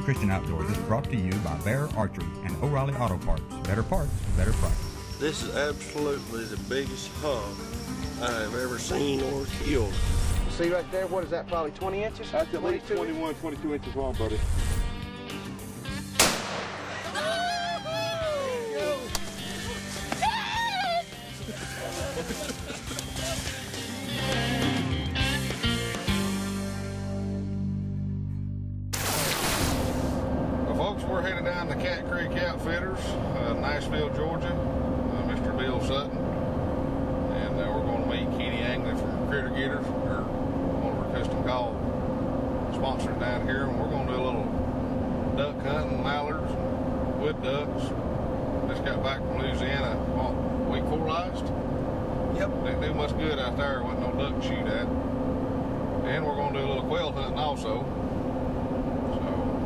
Christian Outdoors is brought to you by Bear Archery and O'Reilly Auto Parts. Better parts, better price. This is absolutely the biggest hog I have ever seen or killed. See right there, what is that, probably 20 inches? That's at least 21, 22 inches long, buddy. Well, folks, we're headed down to Cat Creek Outfitters, Nashville, Georgia. Mr. Bill Sutton. And we're going to meet Kenny Angley from Critter Getters, or one of our custom call sponsors down here. And we're going to do a little duck hunting, mallards, and wood ducks. Just got back from Louisiana, what, week 4 last? Yep. Didn't do much good out there. Wasn't no duck to shoot at. And we're going to do a little quail hunting also. So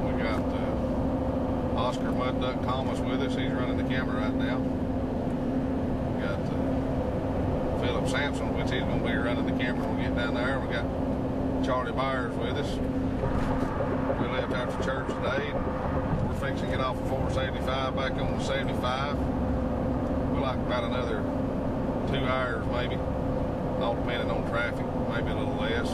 we got Oscar Mud Duck Thomas with us. He's running the camera right now. We got Philip Sampson, which he's going to be running the camera when we get down there. We got Charlie Byers with us. We left after church today. We're fixing to get off of 475 back on the 75. We're like about another 2 hours maybe, all depending on traffic, maybe a little less.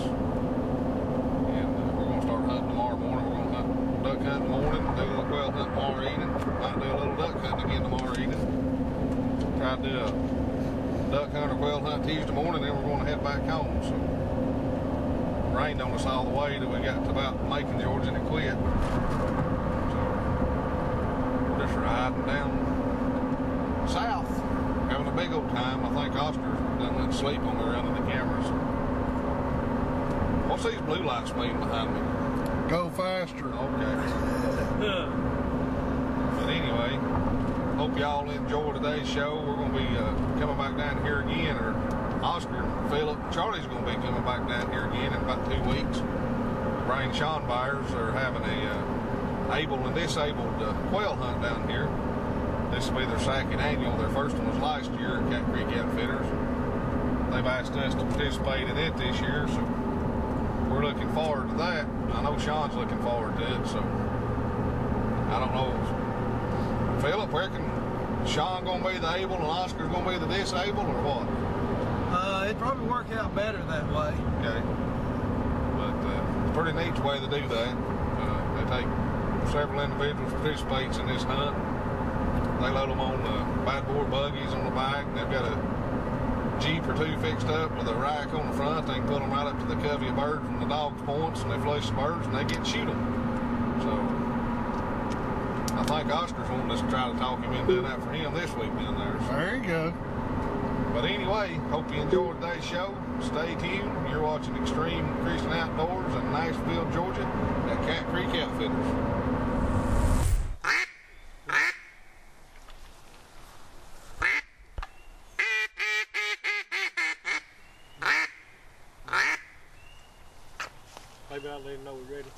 And we're going to start hunting tomorrow morning. We're going to hunt duck hunt in the morning, do a little quail hunt tomorrow evening, might do a little duck hunting again tomorrow evening. Try to do a duck hunt or quail hunt Tuesday morning, then we're going to head back home. So rained on us all the way till we got to about Macon, Georgia, and it quit. So we're just riding down south, having a big old time. I think Oscar done went to sleep on me running the cameras. What's these blue lights mean behind me? Go faster. Okay. But anyway, hope y'all enjoy today's show. We're going to be coming back down here again, or Oscar, Philip, Charlie's going to be coming back down here again in about 2 weeks. Ray and Sean Byers are having a able and disabled quail hunt down here. This will be their second annual. Their first one was last year at Cat Creek Outfitters. They've asked us to participate in it this year, so we're looking forward to that. I know Sean's looking forward to it, so I don't know. Philip, reckon Sean gonna be the able and Oscar's gonna be the disabled, or what? It'd probably work out better that way. Okay. But it's a pretty neat way to do that. They take several individuals participates in this hunt. They load them on bad board buggies on the back. They've got a Jeep or 2 fixed up with a rack on the front. They can put them right up to the covey of birds from the dog's points, and they flush the birds, and they get to shoot them. So I think Oscar's wanting us to try to talk him into doing that for him this week down there. So. There you go. But anyway, hope you enjoyed today's show. Stay tuned. You're watching X-treme Christian Outdoors in Nashville, Georgia at Cat Creek Outfitters. Maybe I'll let him know we're ready.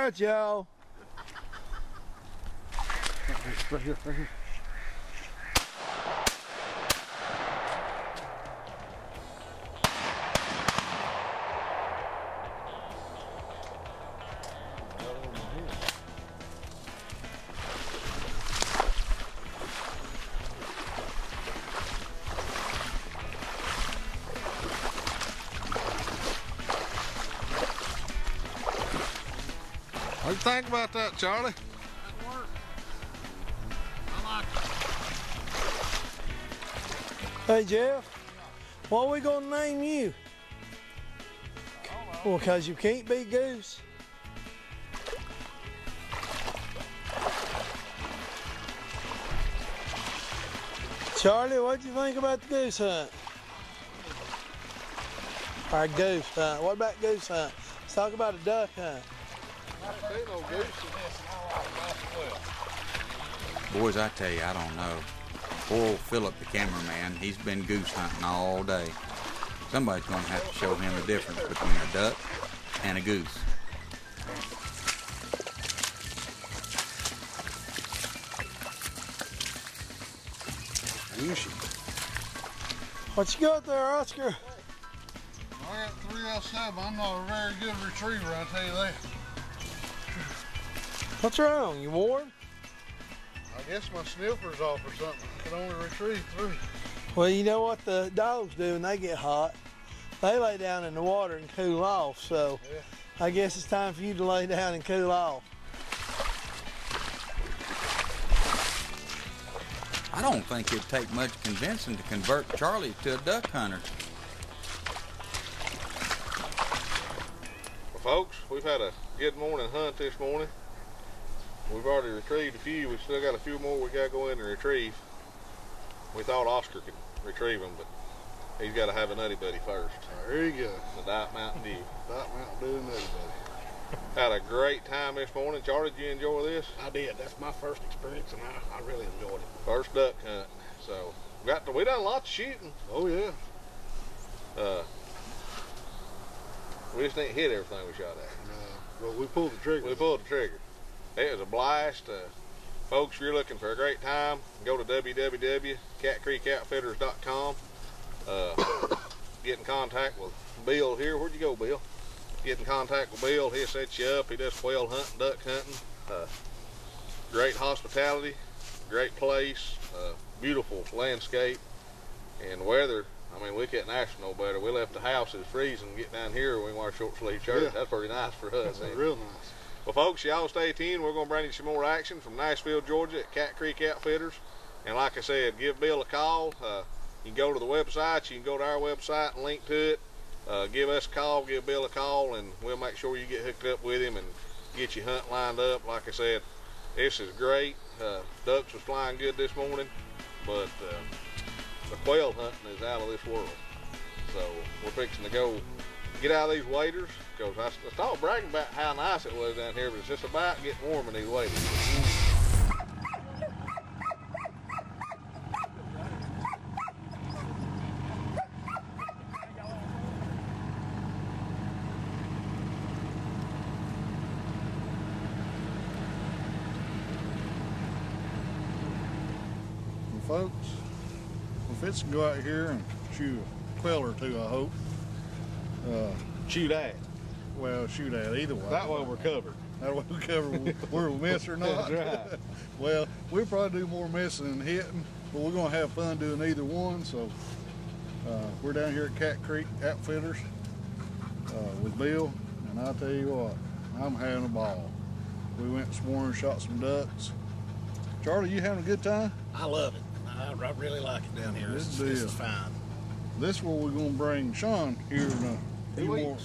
right, y'all. Right here, right here. What do you think about that, Charlie? That worked. I like it. Hey, Jeff, what are we gonna name you? Well, because you can't be Goose. Charlie, what'd you think about the goose hunt? Or goose hunt. What about goose hunt? Let's talk about a duck hunt. Ain't no goose. Boys, I tell you, I don't know. Poor old Philip, the cameraman, he's been goose hunting all day. Somebody's going to have to show him the difference between a duck and a goose. What you got there, Oscar? I got 307. I'm not a very good retriever, I tell you that. What's wrong? You warm? I guess my sniffer's off or something. I can only retrieve 3. Well, you know what the dogs do when they get hot? They lay down in the water and cool off, so Yeah. I guess it's time for you to lay down and cool off. I don't think it'd take much convincing to convert Charlie to a duck hunter. Well, folks, we've had a good morning hunt this morning. We've already retrieved a few. We've still got a few more we got to go in and retrieve. We thought Oscar could retrieve them, but he's got to have a nutty buddy first. There you go. The Diet Mountain Dew. That Mountain Dew and everybody. Had a great time this morning. Charlie, did you enjoy this? I did. That's my first experience, and I really enjoyed it. First duck hunt. So we done lots of shooting. Oh yeah. We just didn't hit everything we shot at. Well, we pulled the trigger. We pulled the trigger. It was a blast. Folks, if you're looking for a great time, go to www.catcreekoutfitters.com. Get in contact with Bill here. Where'd you go, Bill? Get in contact with Bill. He'll set you up. He does quail hunting, duck hunting. Great hospitality, great place, beautiful landscape, and weather. I mean, we couldn't ask for no better. We left the house, it was freezing, get down here, we can wear a short sleeve shirt. Yeah. That's pretty nice for us. That's real nice. Well, folks, y'all stay tuned. We're going to bring you some more action from Nashville, Georgia at Cat Creek Outfitters. And like I said, give Bill a call. You can go to the website. You can go to our website and link to it. Give us a call, give Bill a call, and we'll make sure you get hooked up with him and get your hunt lined up. Like I said, this is great. Ducks was flying good this morning, but the quail hunting is out of this world. So we're fixing to go get out of these waders, because I started bragging about how nice it was down here, but it's just about getting warm in these waders. Well, folks, we're fixing to go out here and shoot a quail or two, I hope. Shoot at. Well, shoot at either way. That way we're covered. That way we cover where we miss or not. That's right. Well, we'll probably do more missing than hitting, but we're going to have fun doing either one. So we're down here at Cat Creek Outfitters with Bill, and I'll tell you what, I'm having a ball. We went this morning, shot some ducks. Charlie, you having a good time? I love it. I really like it down here. This is fine. This is where we're going to bring Sean here in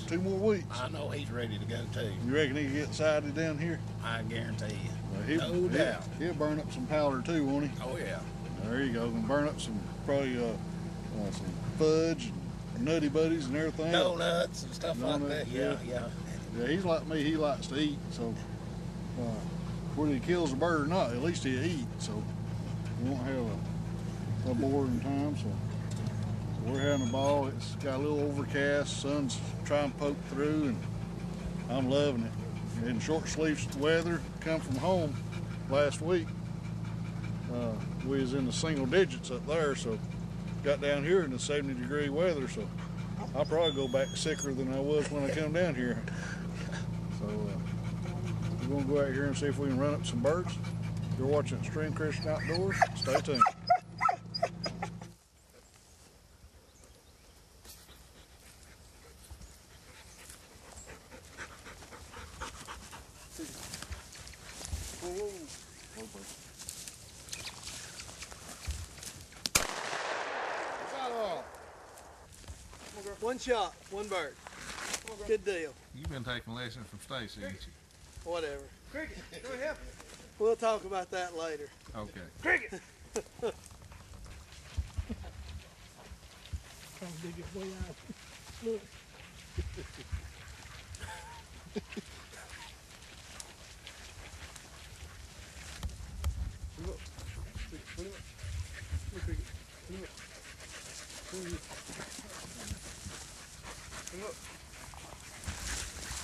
2 more weeks. I know he's ready to go too. You reckon he can get sighted down here? I guarantee you. Well, No doubt. He'll burn up some powder too, won't he? Oh yeah. There you go. Gonna burn up some probably some fudge, and nutty buddies, and everything. Donuts and stuff like Donuts, that. Yeah. Yeah, he's like me. He likes to eat. So whether he kills a bird or not, at least he'll eat. So we won't have a boring time. So we're having a ball. It's got a little overcast. Sun's trying to poke through, and I'm loving it. in short sleeve weather. Come from home last week. We was in the single digits up there, so got down here in the 70-degree weather, so I'll probably go back sicker than I was when I come down here. So we're gonna go out here and see if we can run up some birds. You're watching Extreme Christian Outdoors. Stay tuned. One shot, one bird. Good deal. You've been taking lessons from Stacy, ain't you? Whatever. Cricket, come and help me. We'll talk about that later. Okay. Cricket! Trying to dig it way out. Look.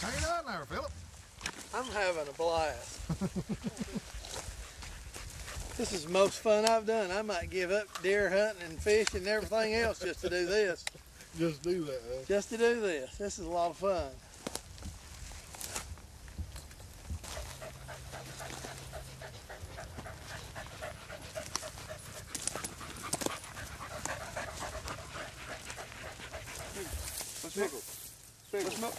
Hang on there, Philip. I'm having a blast. This is the most fun I've done. I might give up deer hunting and fishing and everything else just to do this. Just do that, huh? Just to do this. This is a lot of fun. Let's smoke.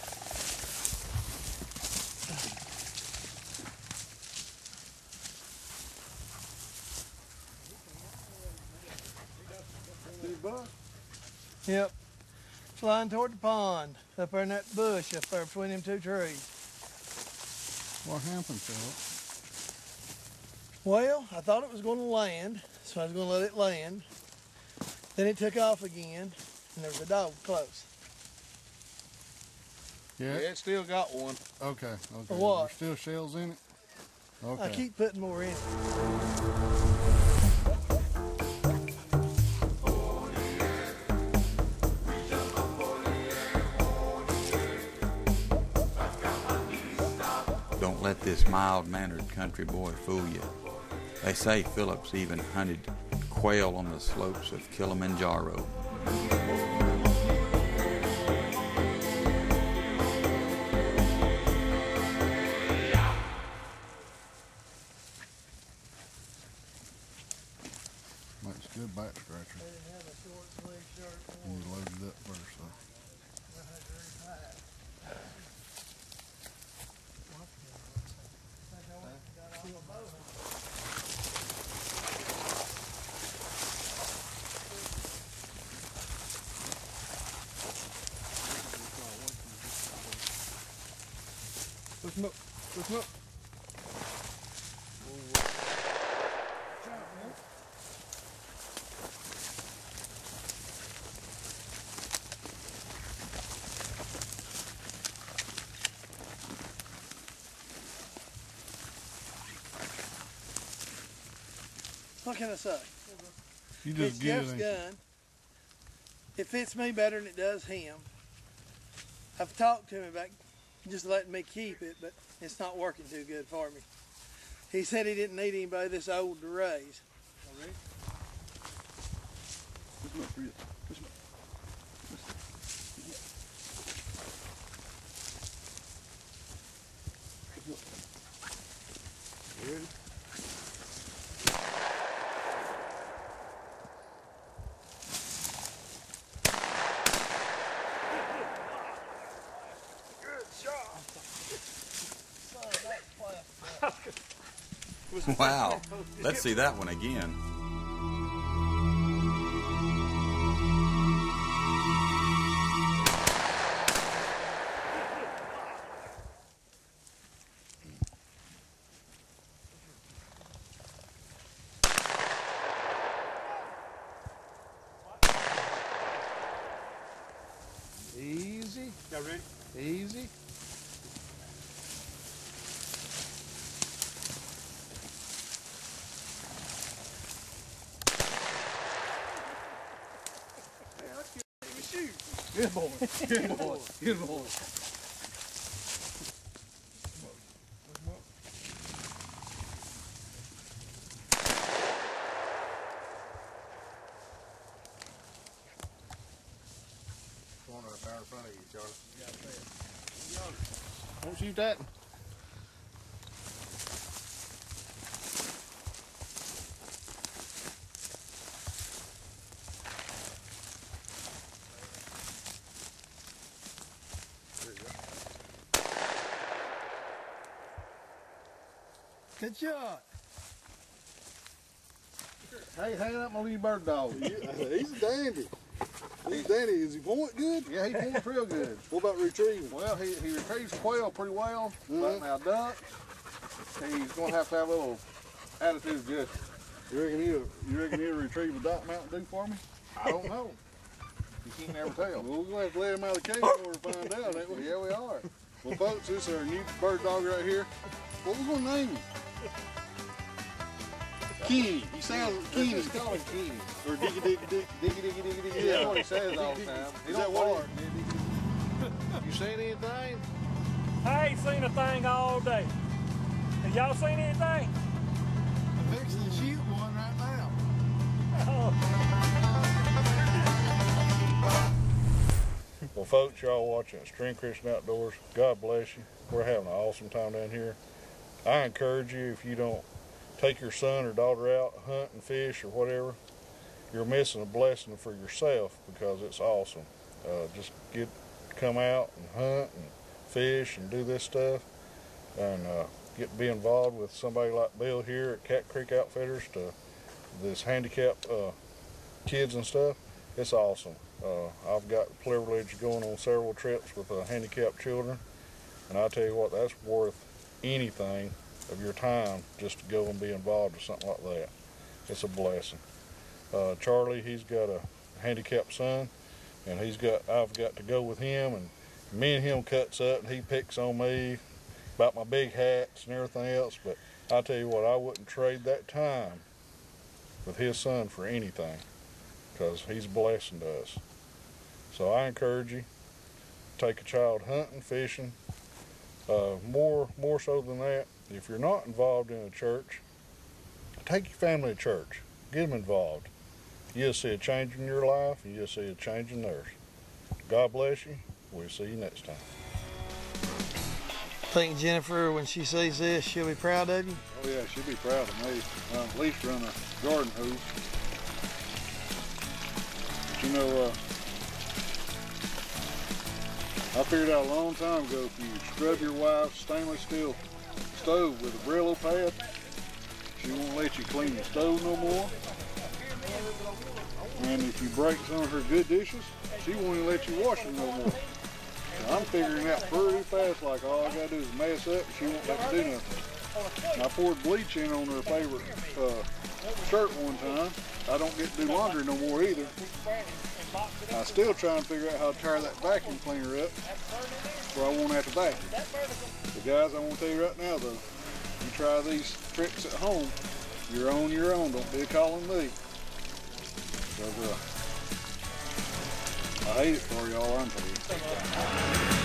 Yep. Flying toward the pond, up there in that bush up there between them two trees. What happened, Philip? Well, I thought it was going to land, so I was going to let it land. Then it took off again, and there was a dog close. Yeah. Yeah, it still got one. Okay. Okay. What? There's still shells in it? Okay. I keep putting more in. Don't let this mild-mannered country boy fool you. They say Phillips even hunted quail on the slopes of Kilimanjaro. Makes a good back scratcher. And you loaded it up first, so. Let's smoke. Let's smoke. What can I say? You It's just get Jeff's it. gun. It fits me better than it does him. I've talked to him about just letting me keep it, but it's not working too good for me. He said he didn't need anybody this old to raise. Ready? Wow, let's see that one again. Easy. Y'all ready? Easy. Good boy. Good boy. Good boy. in front of you, Charlie. Don't shoot that. Good shot. Hey, hang up my little bird dog. He's a dandy. He's a dandy. Is he point good? Yeah, he points real good. What about retrieving? Well, he retrieves quail pretty well, but now duck, he's going to have a little attitude adjustment. You reckon he'll retrieve a Doc Mountain Dew for me? I don't know. You can't never tell. Well, we're going to have to let him out of the cage before we find out, ain't we? Yeah, we are. Well, folks, this is our new bird dog right here. What we going to name him? Kenny. He sounds like Kenny. Just call him Kenny. Or diggy diggy diggy. Diggy, diggy, diggy, diggy. That's what he says all the time. He Is don't that what bark. You seen anything? I ain't seen a thing all day. Have y'all seen anything? I'm fixing to shoot one right now. Well, folks, y'all watching Extreme Christian Outdoors. God bless you. We're having an awesome time down here. I encourage you, if you don't take your son or daughter out, hunt and fish or whatever, you're missing a blessing for yourself because it's awesome. Just come out and hunt and fish and do this stuff and be involved with somebody like Bill here at Cat Creek Outfitters to this handicapped kids and stuff. It's awesome. I've got the privilege of going on several trips with handicapped children, and I tell you what, that's worth anything of your time just to go and be involved with something like that. It's a blessing. Charlie, he's got a handicapped son, and I've got to go with him, and me and him cuts up, and he picks on me about my big hats and everything else, but I tell you what, I wouldn't trade that time with his son for anything, because he's a blessing to us. So I encourage you, take a child hunting, fishing, more so than that. If you're not involved in a church, take your family to church. Get them involved. You'll see a change in your life, and you'll see a change in theirs. God bless you. We'll see you next time. Think Jennifer, when she sees this, she'll be proud of you? Oh yeah, she'll be proud of me. At least run a garden hose. But you know, I figured out a long time ago, if you scrub your wife's stainless steel stove with a Brillo pad, she won't let you clean the stove no more. And if you break some of her good dishes, she won't even let you wash them no more. So I'm figuring out pretty fast, like all I gotta do is mess up and she won't let me do nothing. And I poured bleach in on her favorite shirt one time. I don't get to do laundry no more either. I still try and figure out how to tear that vacuum cleaner up where I won't have to vacuum. But guys, I want to tell you right now though, you try these tricks at home, you're on your own. Don't be calling me. Because I hate it for y'all, I'm telling you.